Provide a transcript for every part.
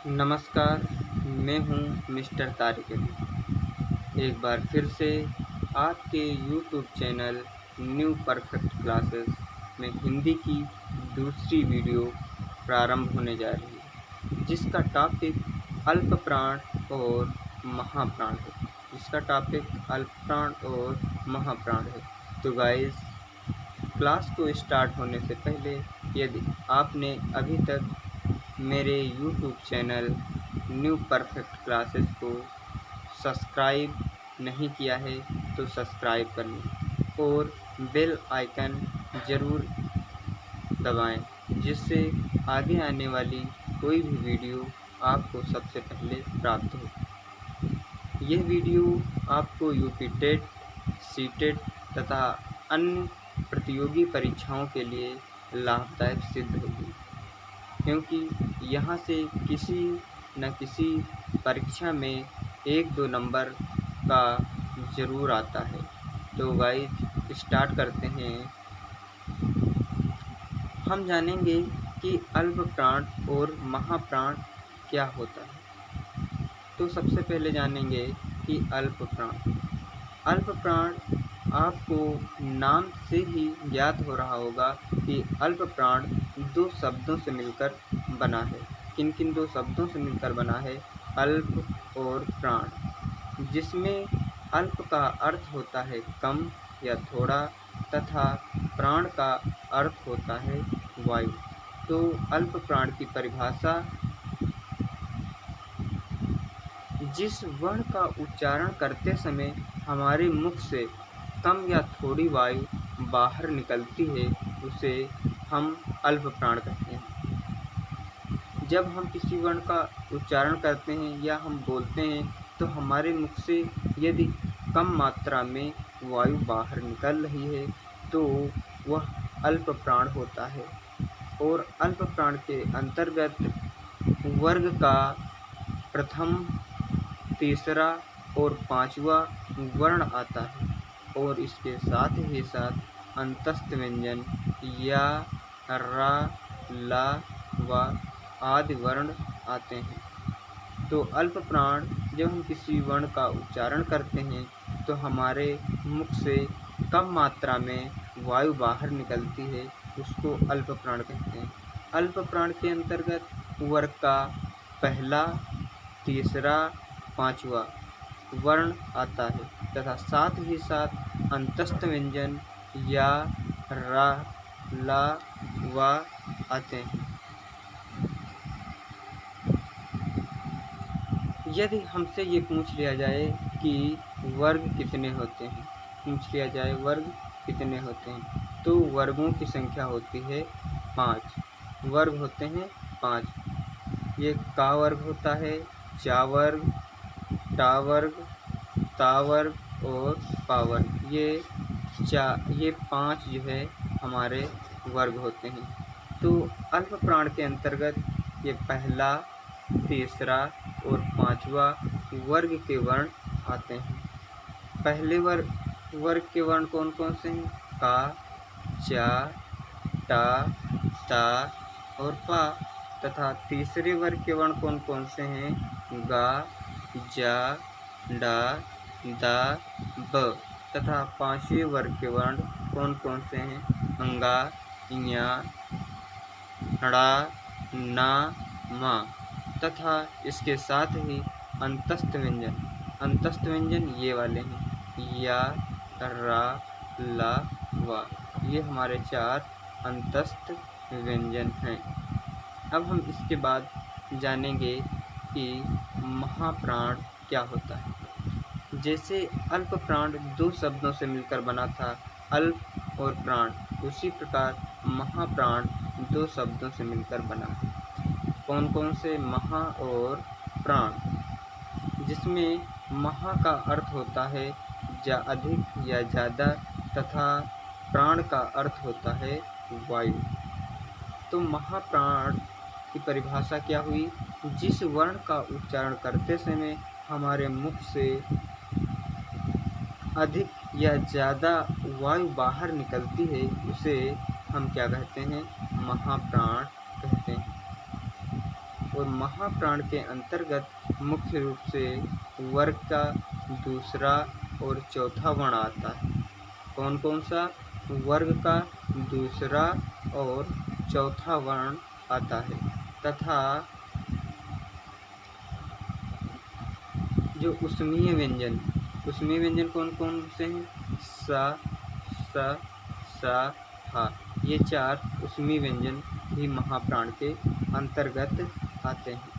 नमस्कार, मैं हूँ मिस्टर तारिक अली। एक बार फिर से आपके YouTube channel new perfect classes में हिंदी की दूसरी वीडियो प्रारंभ होने जा रही है, जिसका टॉपिक अल्पप्राण और महाप्राण है। अल्पप्राण और महाप्राण है। तो गाइस, क्लास को स्टार्ट होने से पहले यदि आपने अभी तक मेरे YouTube channel new perfect classes को सब्सक्राइब नहीं किया है तो सब्सक्राइब कर लें और बेल आइकन ज़रूर दबाएं, जिससे आगे आने वाली कोई भी वीडियो आपको सबसे पहले प्राप्त हो। यह वीडियो आपको यूपी टेट, सीटेट तथा अन्य प्रतियोगी परीक्षाओं के लिए लाभदायक सिद्ध होगी, क्योंकि यहाँ से किसी न किसी परीक्षा में 1-2 नंबर का ज़रूर आता है। तो गाइस, स्टार्ट करते हैं। हम जानेंगे कि अल्पप्राण और महाप्राण क्या होता है। तो सबसे पहले जानेंगे कि अल्पप्राण आपको नाम से ही ज्ञात हो रहा होगा कि अल्पप्राण 2 शब्दों से मिलकर बना है। किन-किन 2 शब्दों से मिलकर बना है? अल्प और प्राण, जिसमें अल्प का अर्थ होता है कम या थोड़ा तथा प्राण का अर्थ होता है वायु। तो अल्पप्राण की परिभाषा: जिस वर्ण का उच्चारण करते समय हमारे मुख से कम या थोड़ी वायु बाहर निकलती है, उसे हम अल्पप्राण कहते हैं। जब हम किसी वर्ण का उच्चारण करते हैं या हम बोलते हैं तो हमारे मुख से यदि कम मात्रा में वायु बाहर निकल रही है तो वह अल्पप्राण होता है। और अल्पप्राण के अंतर्गत वर्ग का प्रथम, तीसरा और पांचवा वर्ण आता है और इसके साथ ही साथ अंतस्थ व्यंजन या, रा, ला, व आदि वर्ण आते हैं। तो अल्पप्राण, जब हम किसी वर्ण का उच्चारण करते हैं तो हमारे मुख से कम मात्रा में वायु बाहर निकलती है, उसको अल्पप्राण कहते हैं। अल्पप्राण के अंतर्गत वर्ग का पहला, तीसरा, पांचवा वर्ण आता है तथा साथ ही साथ अंतस्थ व्यंजन या, रा, ला, व आते हैं। यदि हमसे ये पूछ लिया जाए कि वर्ग कितने होते हैं, तो वर्गों की संख्या होती है 5। वर्ग होते हैं 5। ये का वर्ग होता है, चा वर्ग, टा वर्ग, ता वर्ग और पा वर्ग। ये 5 जो है हमारे वर्ग होते हैं। तो अल्पप्राण के अंतर्गत ये पहला, तीसरा और पांचवा वर्ग के वर्ण आते हैं। पहले वर्ग के वर्ण कौन कौन से हैं? का, चा, टा, ता और पा। तथा तीसरे वर्ग के वर्ण कौन कौन से हैं? गा, जा, डा, दा, ब। तथा पांचवें वर्ग के वर्ण कौन कौन से हैं? अंगा, इया, ड़ा, ना, मा। तथा इसके साथ ही अंतस्थ व्यंजन ये वाले हैं: या, रा, ला, वा। ये हमारे 4 अंतस्थ व्यंजन हैं। अब हम इसके बाद जानेंगे कि महाप्राण क्या होता है। जैसे अल्पप्राण 2 शब्दों से मिलकर बना था, अल्प और प्राण, उसी प्रकार महाप्राण 2 शब्दों से मिलकर बना है। कौन कौन से? महा और प्राण, जिसमें महा का अर्थ होता है अधिक या ज़्यादा तथा प्राण का अर्थ होता है वायु। तो महाप्राण की परिभाषा क्या हुई? जिस वर्ण का उच्चारण करते समय हमारे मुख से अधिक या ज़्यादा वायु बाहर निकलती है, उसे हम क्या कहते हैं? महाप्राण कहते हैं। और महाप्राण के अंतर्गत मुख्य रूप से वर्ग का दूसरा और चौथा वर्ण आता है। कौन कौन सा? वर्ग का दूसरा और चौथा वर्ण आता है तथा जो उसमीय व्यंजन कौन कौन से हैं? स, स, हा, ये 4 उसमीय व्यंजन भी महाप्राण के अंतर्गत आते हैं।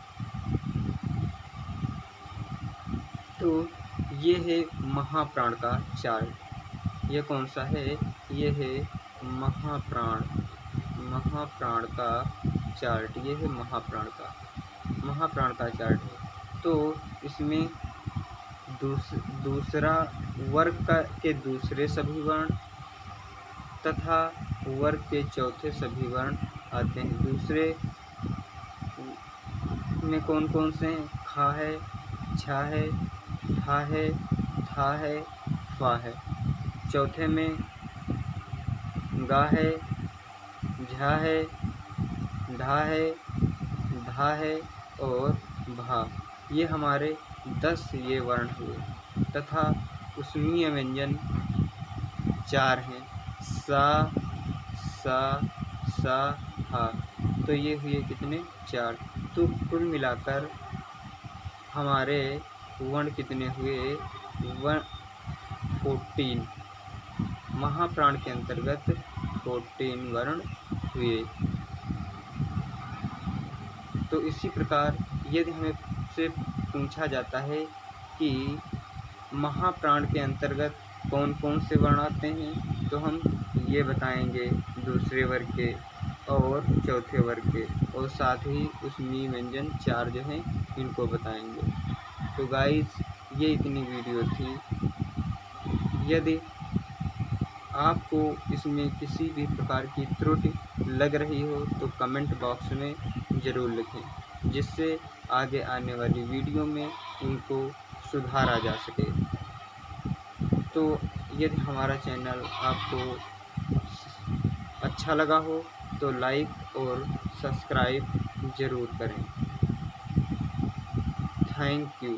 तो ये है महाप्राण का चार्ट। ये कौन सा है? ये है महाप्राण का चार्ट। ये है महाप्राण का चार्ट है। तो इसमें दूसरा वर्ग के दूसरे सभी वर्ण तथा वर्ग के चौथे सभी वर्ण आते हैं। दूसरे में कौन कौन से हैं? खा है, छा है, ठा है, था है, फा है। चौथे में गा है, झा है, ढा है, धा है और भा। ये हमारे 10 ये वर्ण हुए तथा उसमीय व्यंजन 4 हैं। सा, सा, हा। तो ये हुए कितने? 4। तो कुल मिलाकर हमारे वर्ण कितने हुए? 14। महाप्राण के अंतर्गत 14 वर्ण हुए। तो इसी प्रकार यदि हमें से पूछा जाता है कि महाप्राण के अंतर्गत कौन कौन से वर्ण आते हैं, तो हम ये बताएंगे दूसरे वर्ग के और चौथे वर्ग के, और साथ ही उसमें व्यंजन 4 जो हैं इनको बताएंगे। तो गाइस, ये इतनी वीडियो थी। यदि आपको इसमें किसी भी प्रकार की त्रुटि लग रही हो तो कमेंट बॉक्स में ज़रूर लिखें, जिससे आगे आने वाली वीडियो में उनको सुधारा जा सके। तो यदि हमारा चैनल आपको अच्छा लगा हो तो लाइक और सब्सक्राइब ज़रूर करें। Thank you.